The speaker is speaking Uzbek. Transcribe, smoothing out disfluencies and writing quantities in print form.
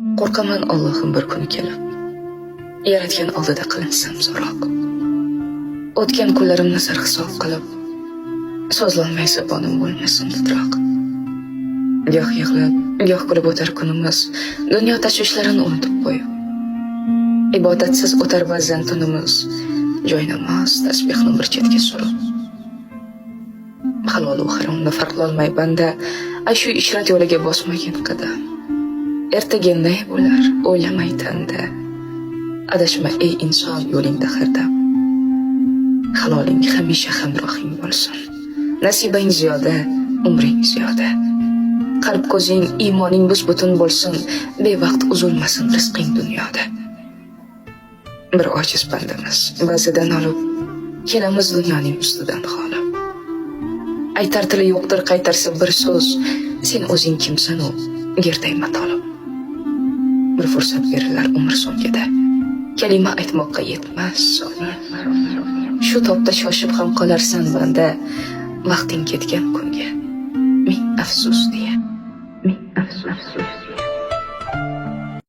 Qo'rqaman Allohim bir kun kelib, yaratgan oldida qilinsam so'roq. O'tgan kunlarimni sarhisob qilib, so'zlolmay zabonim bo'lmasin titroq. Goh yig'lab, goh kulib o'tar kunimiz, dunyo tashvishlarini unutib qo'yib. Ibodatsiz o'tar ba'zan tunimiz, joynamoz tasbihni bir chetga surib. Halol va haromni farqlolmay banda, shu ishrat yo'liga bosmagan qadam. Ertaga ne bo'lar, o'ylamay tanda. Adashma ey inson yo'lingda hardam. Haloling hamisha hamrohing bo'lsin. Nasibang ziyoda, umring ziyoda. Qalb ko'zing, iymoning bus-butun bo'lsin, bevaqt uzilmasin rizqing dunyoda. Bir ojiz bandamiz, ba'zidan olib, kelamiz dunyoning ustidan xolib. Aytar tili yo'qdir qaytarsa bir so'z, sen o'zing kimsan u, gerdayma tolib. Bir fursat berilar umr so'ngida, kalima aytmoqqa yetmas soniya. Shu topda shoshib ham qolarsan banda, vaqting ketgan kunga. Ming afsus deya.